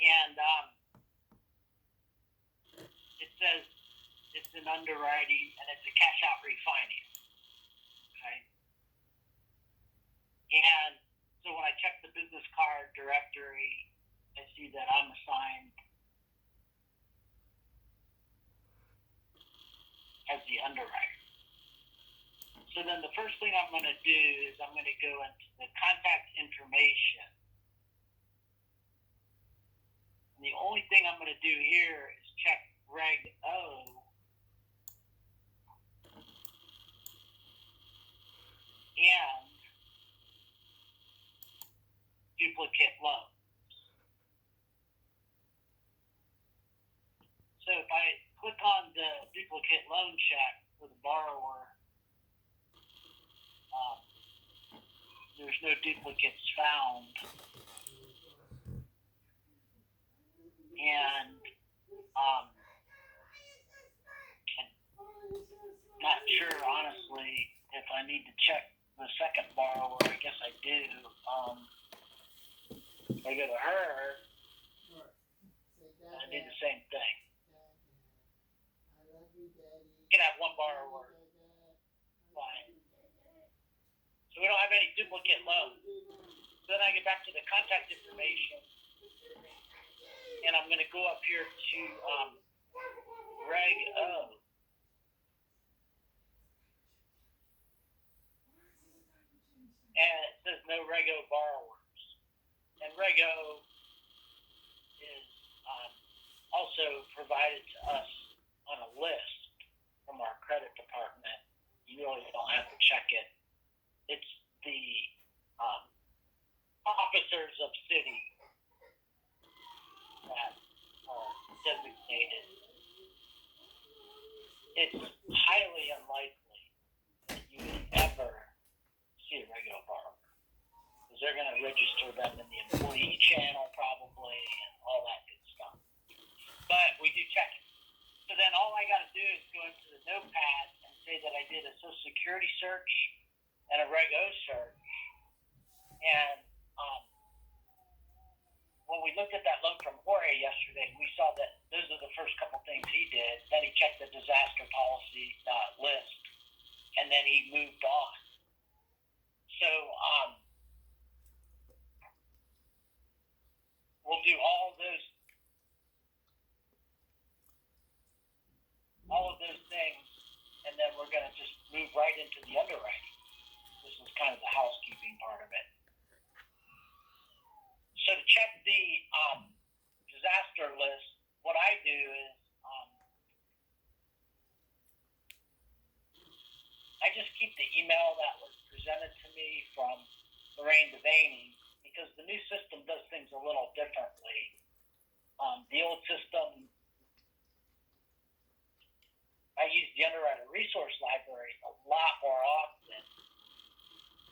and it says it's an underwriting and it's a cash out refinance. Okay. And so when I check the business card directory, I see that I'm assigned as the underwriter. So then the first thing I'm going to do is I'm going to go into the contact information. And the only thing I'm going to do here is check Reg O and duplicate loans. So if I click on the duplicate loan check for the borrower, there's no duplicates found. And I'm not sure, honestly, if I need to check the second borrower. I guess I do. If I go to her, I do the same thing. You can have one borrower. Fine. So we don't have any duplicate loans. So then I get back to the contact information, and I'm going to go up here to Reg O. And it says no Reg O borrowers. And Reg O is also provided to us on a list from our credit department. You really don't have to check it. It's the officers of CITI that are designated. It's highly unlikely that you would ever see a regular borrower, because they're going to register them in the employee channel probably and all that good stuff. But we do check it. So then all I got to do is go into the notepad and say that I did a Social Security search and a Reg O search. And when we looked at that loan from Jorge yesterday, we saw that those are the first couple things he did. Then he checked the disaster policy list, and then he moved on. So we'll do all of those things, and then we're going to just move right into the underwriting. This is kind of the housekeeping part of it. So to check the disaster list, what I do is I just keep the email that was presented to me from Lorraine Devaney, because the new system does things a little differently. The old system, I used the Underwriter Resource Library a lot more often.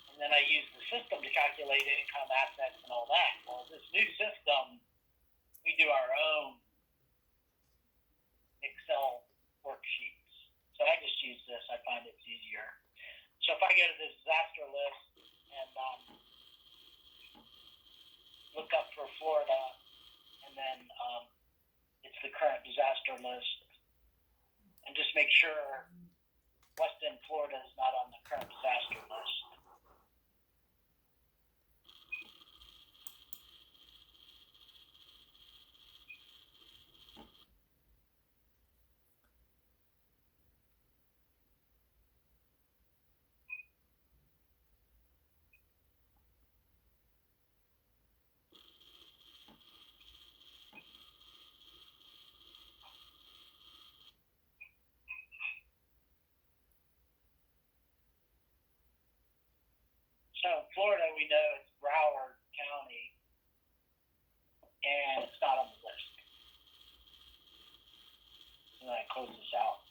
And then I use the system to calculate income, assets, and all that. Well, this new system, we do our own Excel worksheets. So I just use this. I find it's easier. So if I go to the disaster list and look up for Florida, and then it's the current disaster list, and just make sure West End, Florida is not on the current disaster list. So in Florida, we know it's Broward County, and it's not on the list. And then I close this out.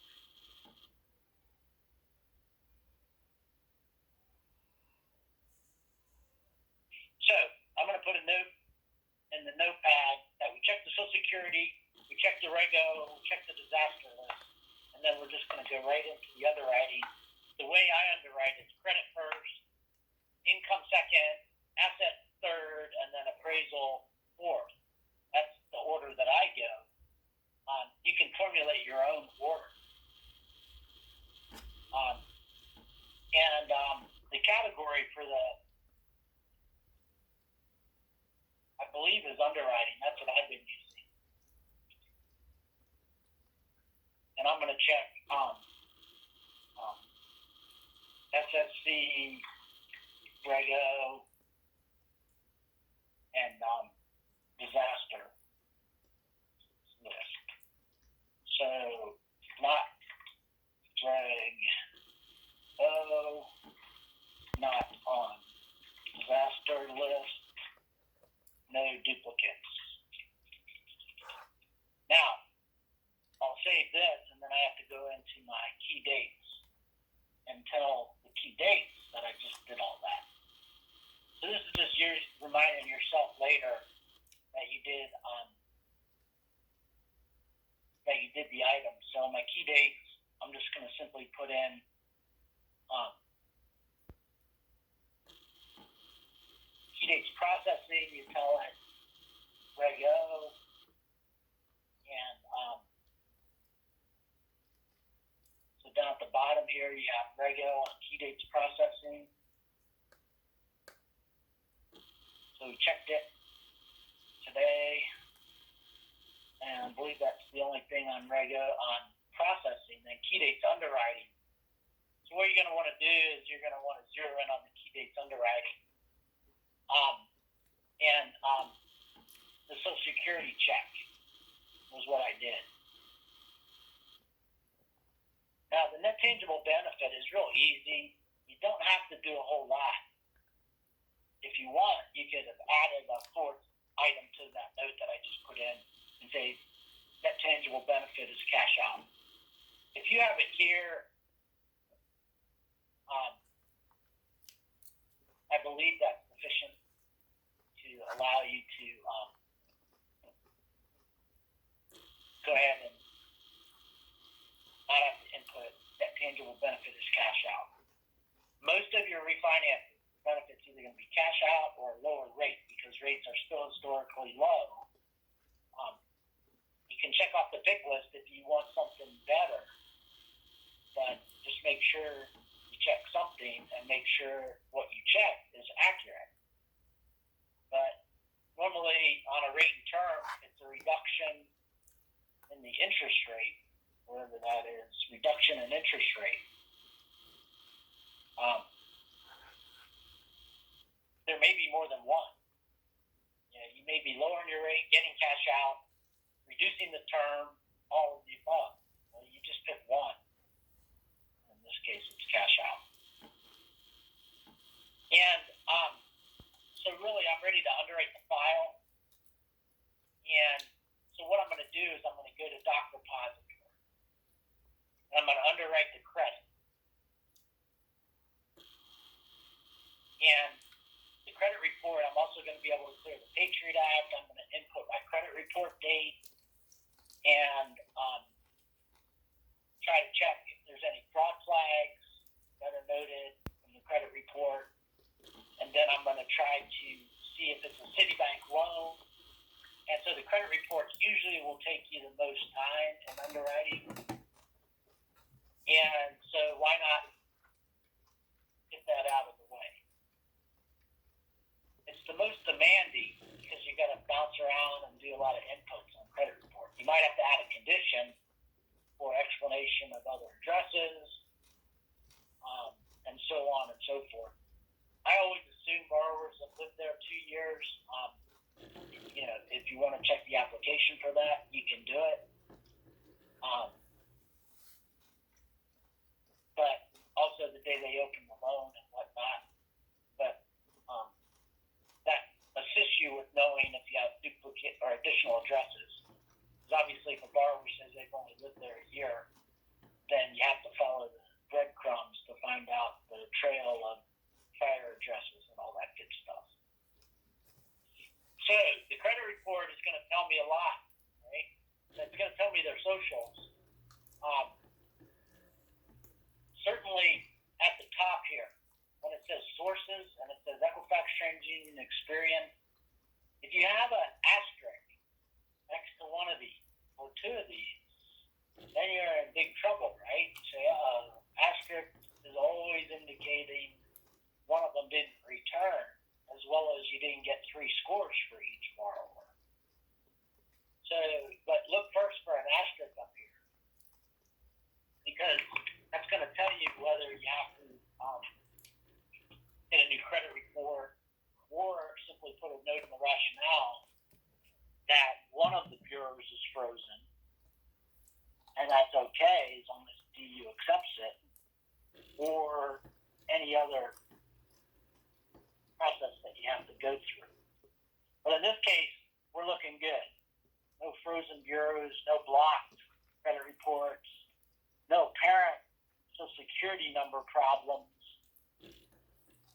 So I'm going to put a note in the notepad that we checked the Social Security, we checked the Reg O, we checked the disaster list, and then we're just going to go right into the underwriting. The way I underwrite is credit first, income second, asset third, and then appraisal fourth. That's the believe is underwriting. That's what I've been using. And I'm going to check SSC, Rego, and disaster list. So not Reg O, not on disaster list, no duplicates. Now, I'll save this, and then I have to go into my key dates and tell the key dates that I just did all that. So this is just you reminding yourself later that you did the item. So my key dates, I'm just going to simply put in key dates processing. You tell it Rego, and so down at the bottom here you have Rego on key dates processing. So we checked it today, and I believe that's the only thing on Rego on processing. Then key dates underwriting. So what you're going to want to do is you're going to want to zero in on the key dates underwriting, and the Social Security check was what I did. Now the net tangible benefit is real easy. You don't have to do a whole lot. If you want, you could have added a fourth item to that note that I just put in and say net tangible benefit is cash out. If you have it here, I believe that's sufficient to allow you to go ahead and not have to input net tangible benefit is cash out. Most of your refinance benefits either going to be cash out or lower rate because rates are still historically low. You can check off the pick list if you want something better, but just make sure you check something and make sure what you check is accurate. But normally on a rate and term, it's a reduction in the interest rate, whatever that is, reduction in interest rate. There may be more than one. You may be lowering your rate, getting cash out, reducing the term, all of the above. Well, you just pick one. In this case, it's cash out. And so really, I'm ready to underwrite the file. And so what I'm going to do is I'm going to go to Doc Repository. And I'm going to underwrite the credit. And the credit report, I'm also going to be able to clear the Patriot Act. I'm going to input my credit report date and try to check if there's any fraud flags that are noted in the credit report. And then I'm going to try to see if it's a Citibank loan. And so the credit report usually will take you the most time in underwriting. And so why not get that out of the way? It's the most demanding because you got to bounce around and do a lot of inputs on credit report. You might have to add a condition for explanation of other addresses, and so on and so forth. I always assume borrowers have lived there 2 years. If you want to check the application for that, you can do it. But also the day they open the loan and whatnot. But that assists you with knowing if you have duplicate or additional addresses. Because obviously if a borrower says they've only lived there a year, then you have to follow the breadcrumbs to find out the trail of prior addresses and all that good stuff. So the credit report is going to tell me a lot, right? So it's going to tell me their socials. Certainly at the top here, when it says sources and it says Equifax, TransUnion, Experian, if you have an asterisk next to one of these or two of these, then you're in big trouble, right? You say, asterisk is always indicating one of them didn't return, as well as you didn't get 3 scores for each borrower. is frozen, and that's okay as long as DU accepts it, or any other process that you have to go through. But in this case, we're looking good. No frozen bureaus, no blocked credit reports, no parent Social Security number problems.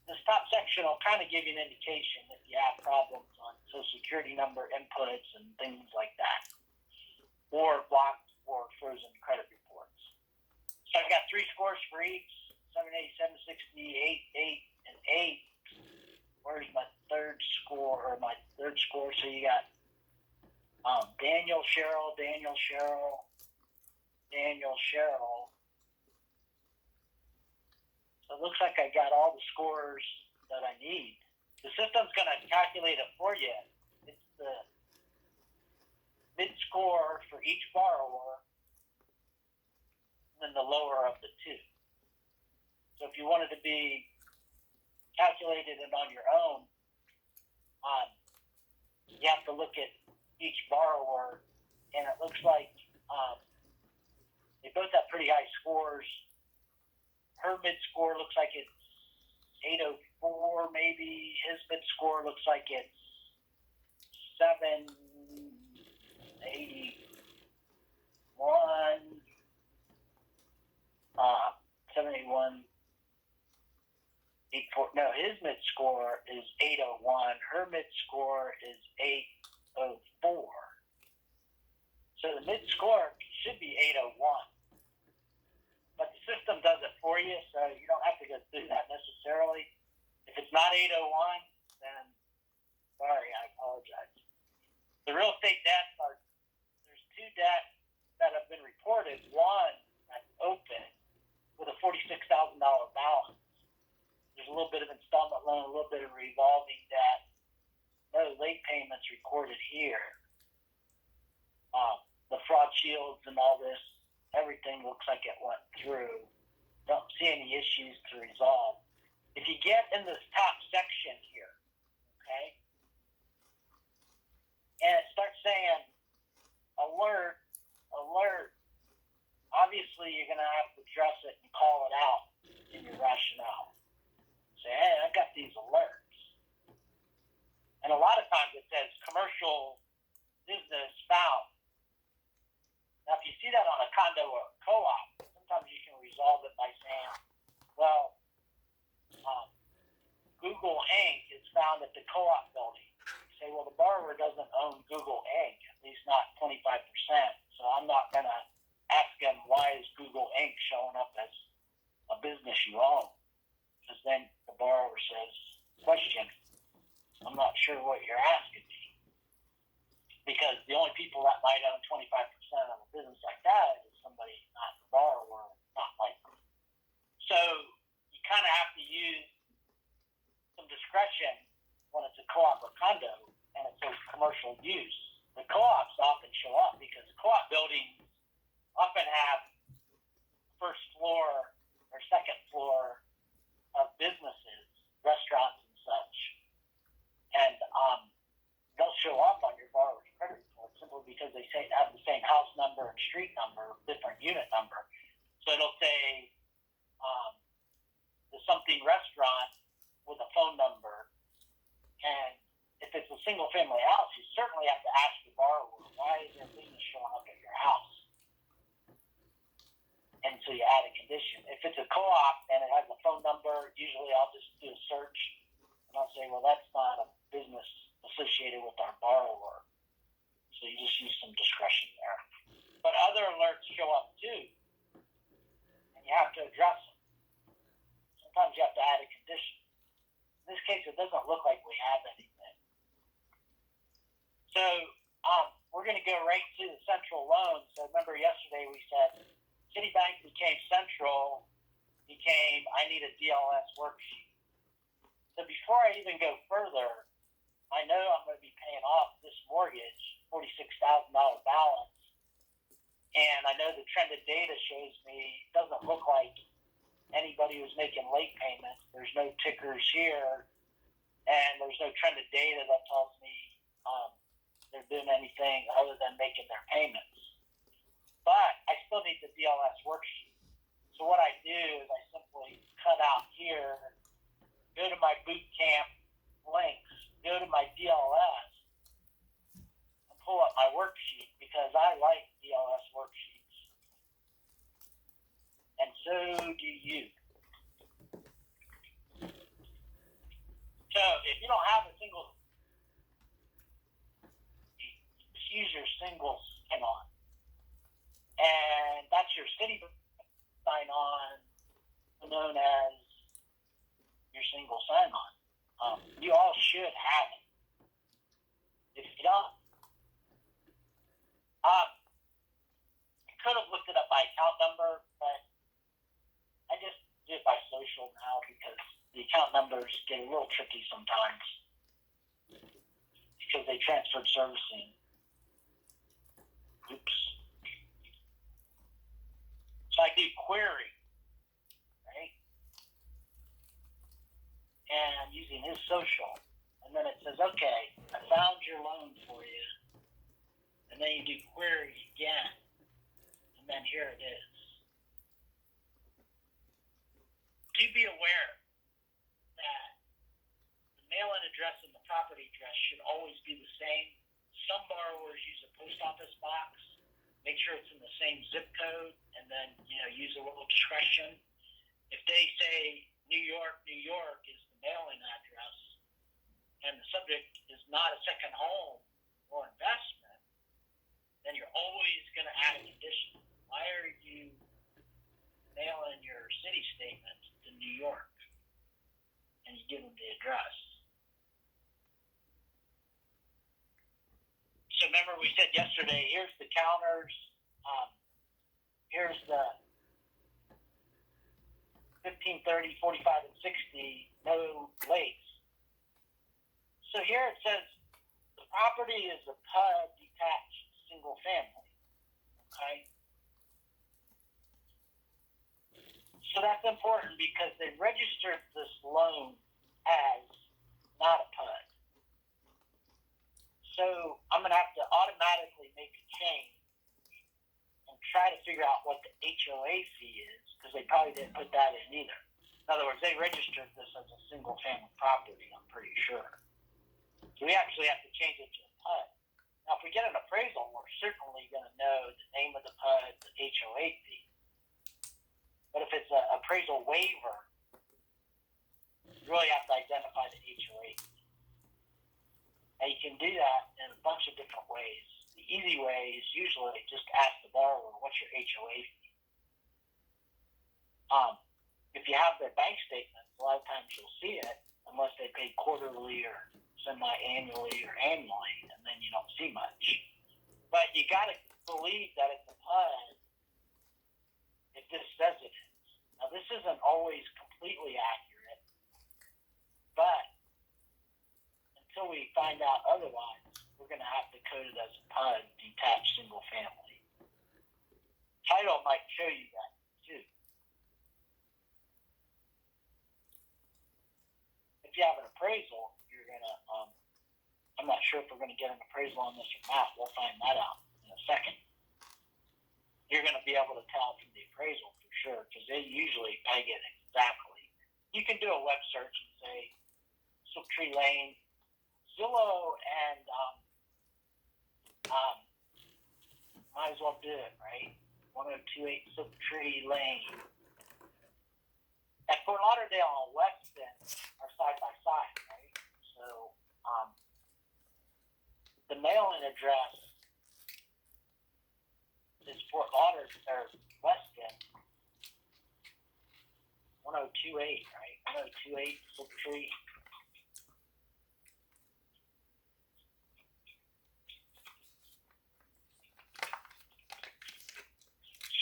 This top section will kind of give you an indication if you have problems on Social Security number inputs and things like that, or blocked or frozen credit reports. So I've got 3 scores for each: 780, 760, 8, 8, and 8. Where's my third score? So you got Daniel, Cheryl. So it looks like I got all the scores that I need. The system's going to calculate it for you. It's the mid score for each borrower, and then the lower of the two. So if you wanted to be calculated it on your own, you have to look at each borrower, and it looks like they both have pretty high scores. Her mid score looks like it's 804, maybe. His mid score looks like it's 781. 781. 84. No, his mid score is 801. Her mid score is 804. So the mid score should be 801. But the system does it for you, so you don't have to go through that necessarily. If it's not 801, then sorry, I apologize. The real estate debts are, there's 2 debts that have been reported. One that's open with a $46,000 balance. There's a little bit of installment loan, a little bit of revolving debt. No late payments recorded here. The fraud shields and all this, everything looks like it went through. Don't see any issues to resolve. If you get in this top section here, okay, and it starts saying alert, obviously you're going to have to address it and call it out in your rationale. Say, hey, I got these alerts. And a lot of times it says commercial business found. Now, if you see that on a condo or a co-op, sometimes you can resolve it by saying, well, Google Inc. is found at the co-op building. You say, well, the borrower doesn't own Google Inc., at least not 25%, so I'm not going to ask them, why is Google Inc. showing up as a business you own? Because then the borrower says, question, I'm not sure what you're asking me. Because the only people that might own 25% of a business like that is somebody not the borrower, not likely. So you kind of have to use some discretion when it's a co-op or condo and it's a commercial use. The co-ops often show up because co-op buildings often have first floor or second floor of businesses, restaurants and such. And they'll show up on your borrower's credit report simply because they say have the same house number and street number, different unit number. So it'll say the something restaurant with a phone number. And if it's a single family house, you certainly have to ask the borrower, why is their business showing up at your house? And so you add a condition. If it's a co-op and it has a phone number, usually I'll just do a search and I'll say, well, that's not a business associated with our borrower. So you just use some discretion there. But other alerts show up too, and you have to address them. Sometimes you have to add a condition. In this case, it doesn't look like we have anything. So we're going to go right to the central loan. So remember yesterday we said Citibank became central, I need a DLS worksheet. So before I even go further, I know I'm going to be paying off this mortgage, $46,000 balance, and I know the trended data shows me it doesn't look like anybody was making late payments. There's no tickers here, and there's no trended data that tells me their doing anything other than making their payments. But I still need the DLS worksheet. So what I do is I simply cut out here, go to my boot camp links, go to my DLS, and pull up my worksheet because I like DLS worksheets. And so do you. So if you don't have a single, just use your single sign-on. And that's your city sign-on, known as your single sign-on. You all should have it. If you don't, I could have looked it up by account number, but I just do it by social now because the account numbers get a little tricky sometimes because they transferred servicing. Oops. So I do query, right? And I'm using his social. And then it says, okay, I found your loan for you. And then you do query again. And then here it is. Do be aware that the mail-in address and the property address should always be the same. Some borrowers use a post office box. Make sure it's in the same zip code, and then use a little discretion. If they say New York is the mailing address, and the subject is not a second home or investment, then you're always going to add a condition. Why are you mailing your city statement to New York? And you give them the address. So remember we said yesterday, here's the counters, here's the 15, 30, 45, and 60, no lakes. So here it says the property is a PUD detached single family, okay? So that's important because they registered this loan as not a PUD. So I'm going to have to automatically make a change and try to figure out what the HOA fee is because they probably didn't put that in either. In other words, they registered this as a single family property, I'm pretty sure. So we actually have to change it to a PUD. Now, if we get an appraisal, we're certainly going to know the name of the PUD, the HOA fee. But if it's an appraisal waiver, you really have to identify the HOA fee. Now, you can do that in a bunch of different ways. The easy way is usually just ask the borrower, what's your HOA fee? If you have their bank statements, a lot of times you'll see it, unless they pay quarterly or semi-annually or annually, and then you don't see much. But you got to believe that it's a PUD if this says it is. Now, this isn't always completely accurate, but until we find out otherwise, we're going to have to code it as a PUD, detached single family. Title might show you that too. If you have an appraisal, you're going to, I'm not sure if we're going to get an appraisal on this or not. We'll find that out in a second. You're going to be able to tell from the appraisal for sure because they usually peg it exactly. You can do a web search and say Silk Tree Lane, Zillow, and might as well do it, right? 1028 Silk Tree Lane. At Fort Lauderdale and Weston are side by side, right? So the mailing address is Fort Lauderdale or Weston 1028, right? 1028 Silk Tree.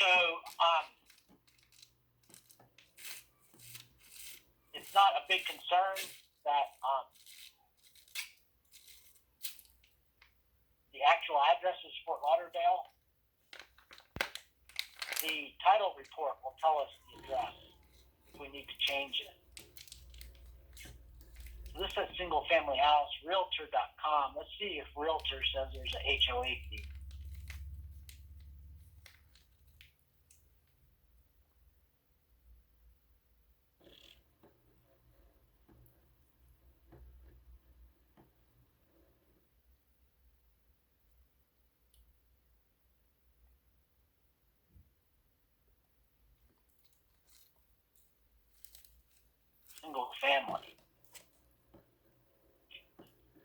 So it's not a big concern that the actual address is Fort Lauderdale. The title report will tell us the address if we need to change it. So this says single family house, realtor.com. Let's see if realtor says there's a HOA fee. Single family.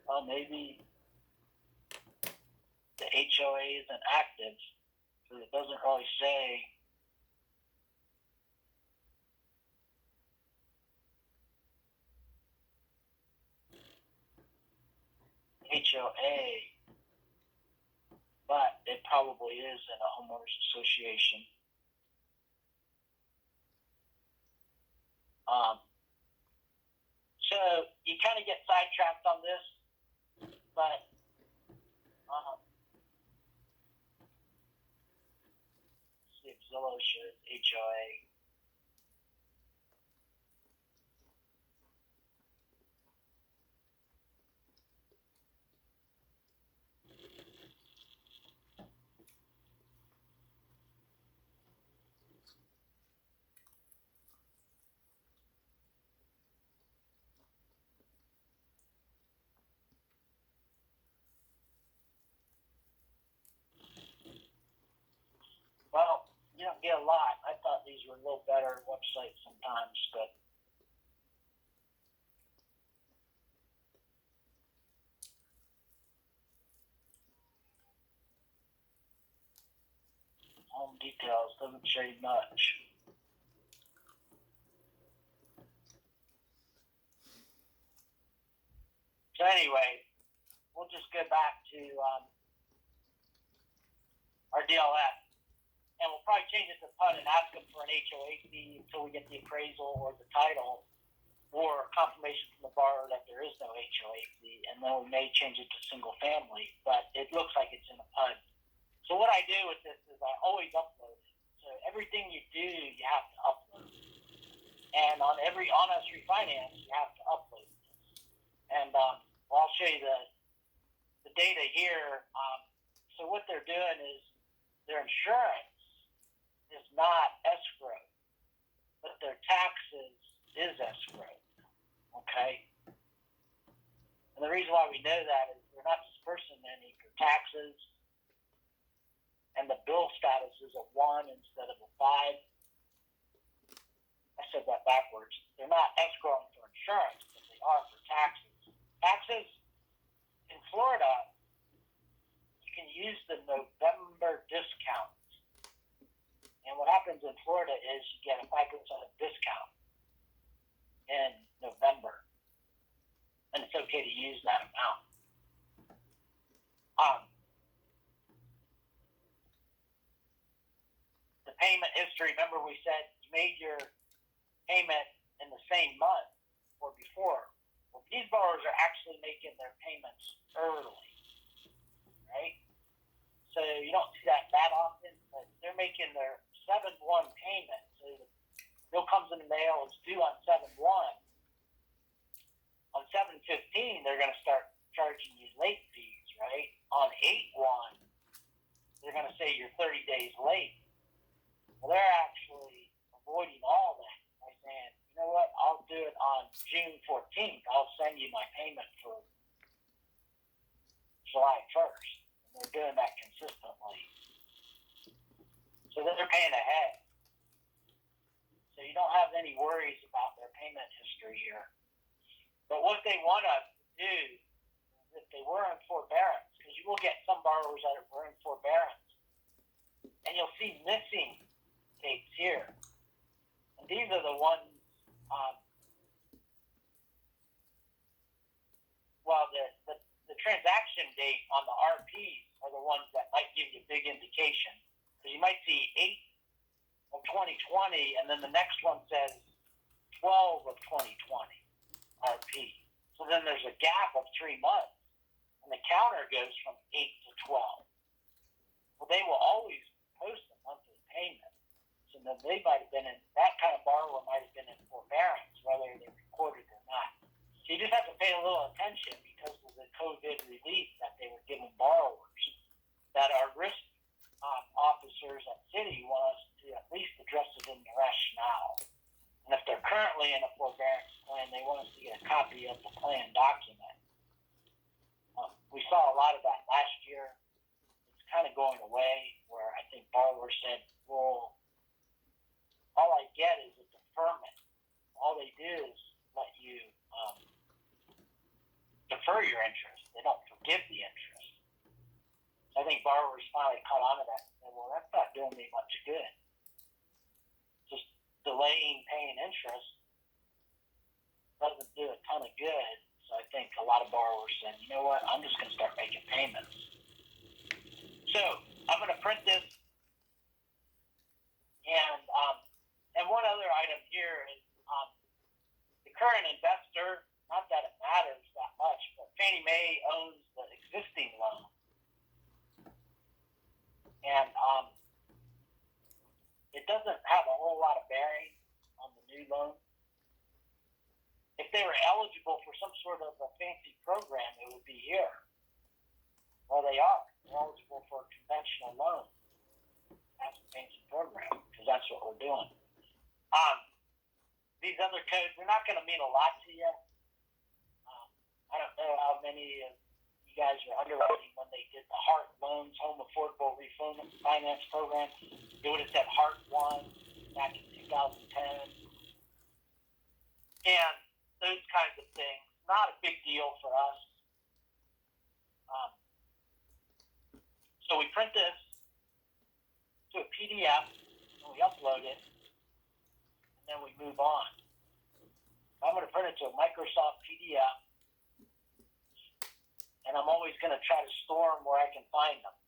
Well, maybe the HOA isn't active, so it doesn't really say. HOA, but it probably is in a homeowners association. So you kind of get sidetracked on this, but see if Zillow shows HOA. Well, you don't get a lot. I thought these were a little better websites sometimes, but home details doesn't show you much. So anyway, we'll just go back to our DLF, and we'll probably change it to PUD and ask them for an HOA fee until we get the appraisal or the title or confirmation from the borrower that there is no HOA fee, and then we may change it to single family, but it looks like it's in a PUD. So what I do with this is I always upload it. So everything you do, you have to upload. And on every on-us refinance, you have to upload this. And I'll show you the data here. So what they're doing is their insurance is not escrow, but their taxes is escrow. Okay? And the reason why we know that is they're not dispersing any for taxes, and the bill status is a 1 instead of a 5. I said that backwards. They're not escrowing for insurance, but they are for taxes. Taxes in Florida, you can use the November discount. And what happens in Florida is you get a 5% discount in November. And it's okay to use that amount. The payment history, remember we said you made your payment in the same month or before. Well, these borrowers are actually making their payments early, right? So you don't see that often, but they're making their 7/1 payment. So the bill comes in the mail, it's due on 7/1. On 7/15, they're going to start charging you late fees, right? On 8/1, they're going to say you're 30 days late. Well, they're actually avoiding all that by saying, you know what, I'll do it on June 14th. I'll send you my payment for July 1st. And they're doing that consistently. So they're paying ahead. So you don't have any worries about their payment history here. But what they want us to do is if they were in forbearance, because you will get some borrowers that were in forbearance, and you'll see missing dates here. And these are the ones, the transaction date on the RPs are the ones that might give you a big indication. Because you might see 8 of 2020, and then the next one says 12 of 2020 RP. So then there's a gap of 3 months, and the counter goes from 8 to 12. Well, they will always post a monthly payment. So then they might have been in, that kind of borrower might have been in forbearance, whether they recorded or not. So you just have to pay a little attention because of the COVID relief that they were giving borrowers, that our risk officers at CITI want us to at least address it in the rationale. And if they're currently in a forbearance plan, they want us to get a copy of the plan document. We saw a lot of that last year. It's kind of going away, where I think borrowers said, well, all I get is a deferment. All they do is let you defer your interest. They don't forgive the interest. So I think borrowers finally caught on to that and said, well, that's not doing me much good. Just delaying paying interest doesn't do a ton of good. So I think a lot of borrowers said, you know what, I'm just going to start making payments. So I'm going to print this. And one other item here is the current investor, not that it matters that much, but Fannie Mae owns the existing loan. And it doesn't have a whole lot of bearing on the new loan. If they were eligible for some sort of a fancy program, it would be here. Well, they are. They're eligible for a conventional loan. That's a fancy program, because that's what we're doing. These other codes, they're not going to mean a lot to you. I don't know how many of you guys are underwriting when they did the HART loans, Home Affordable Refinance Program. It would have said HART 1 back in 2010. And those kinds of things. Not a big deal for us. So we print this to a PDF, and we upload it, and then we move on. I'm going to print it to a Microsoft PDF, and I'm always going to try to store them where I can find them.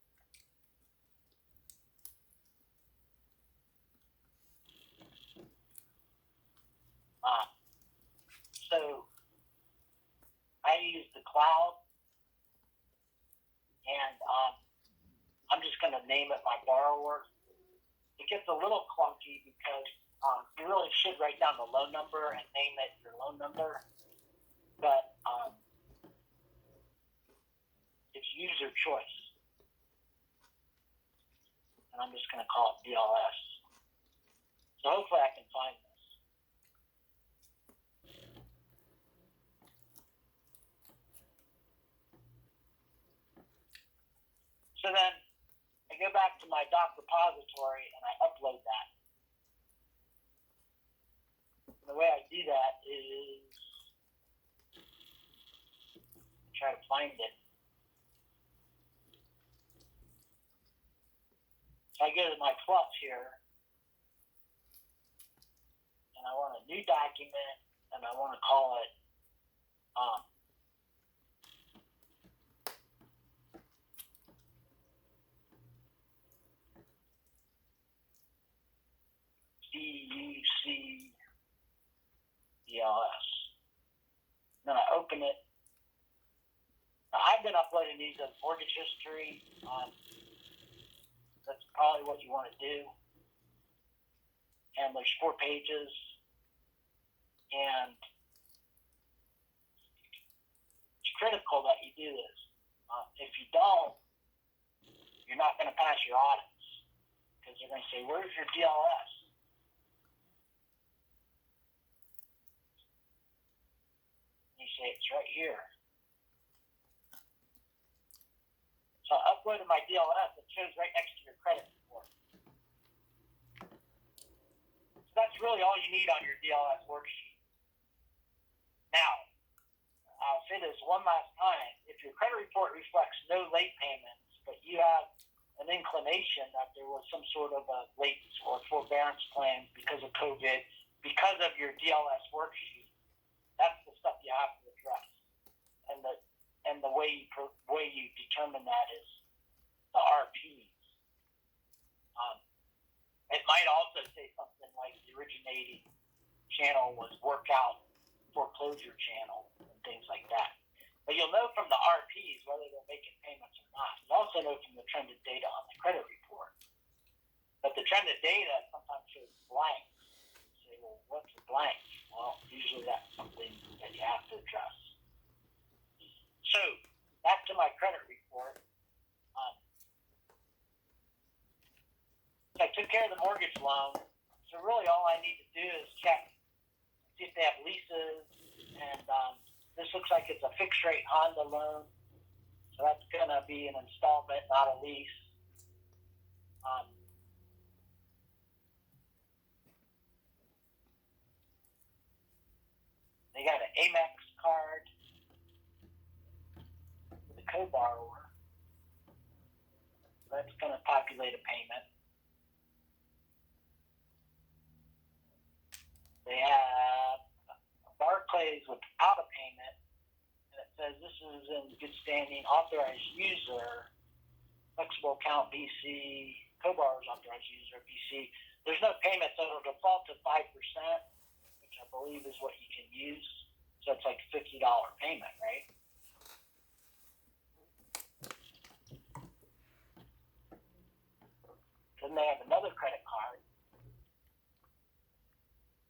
So I use the cloud, and I'm just going to name it my borrower. It gets a little clunky because you really should write down the loan number and name it your loan number, but it's user choice. And I'm just going to call it DLS. So hopefully I can find this. So then I go back to my doc repository and I upload that. And the way I do that is try to find it. So I go to my plus here, and I want a new document, and I want to call it DUCDLS. Then I open it. Now, I've been uploading these as mortgage history. That's probably what you want to do. And there's 4 pages. And it's critical that you do this. If you don't, you're not going to pass your audits. Because they're going to say, where's your DLS? And you say, it's right here. So I uploaded my DLS. It shows right next to your credit report. So that's really all you need on your DLS worksheet. Now, I'll say this one last time. If your credit report reflects no late payments, but you have an inclination that there was some sort of a late or forbearance plan because of COVID, because of your DLS worksheet, that's the stuff you have to address. And the way you determine that is the RPs. It might also say something like the originating channel was workout foreclosure channel and things like that. But you'll know from the RPs whether they're making payments or not. You also know from the trended data on the credit report. But the trended data sometimes shows blanks. You say, well, what's a blank? Well, usually that's something that you have to address. care of the mortgage loan. So really all I need to do is check, see if they have leases. And this looks like it's a fixed rate Honda loan. So that's going to be an installment, not a lease. They got an Amex card with a co-borrower. That's going to populate a payment. They have Barclays without a payment, and it says this is in good standing, authorized user, flexible account BC, co-borrower's authorized user BC. There's no payment, so it'll default to 5%, which I believe is what you can use. So it's like $50 payment, right? Then they have another credit card.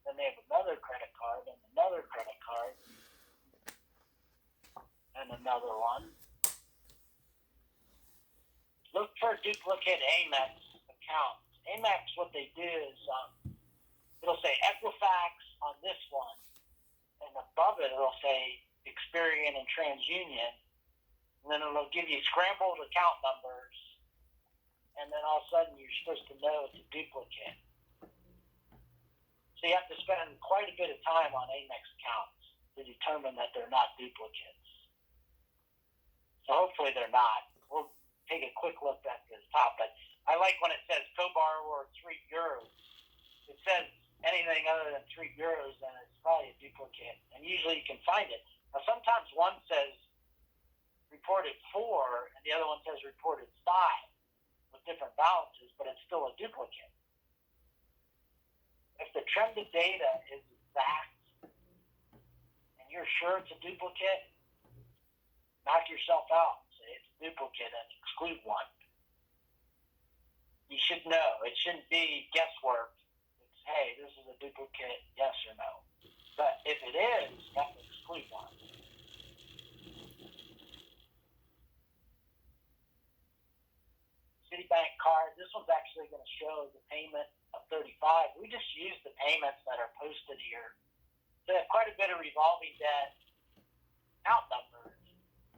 Then they have another credit card and another credit card and another one. Look for duplicate Amex accounts. Amex, what they do is it'll say Equifax on this one, and above it it'll say Experian and TransUnion, and then it'll give you scrambled account numbers, and then all of a sudden you're supposed to know it's a duplicate. So you have to spend quite a bit of time on Amex accounts to determine that they're not duplicates. So hopefully they're not. We'll take a quick look at this top, but I like when it says co-borrower €3. It says anything other than €3, then it's probably a duplicate, and usually you can find it. Now sometimes one says reported 4 and the other one says reported 5 with different balances, but it's still a duplicate. If the trended data is exact and you're sure it's a duplicate, knock yourself out. Say it's a duplicate and exclude one. You should know. It shouldn't be guesswork. It's, hey, this is a duplicate, yes or no. But if it is, you have to exclude one. Citibank card, this one's actually going to show the payment of $35. We just use the payments that are posted here. They have quite a bit of revolving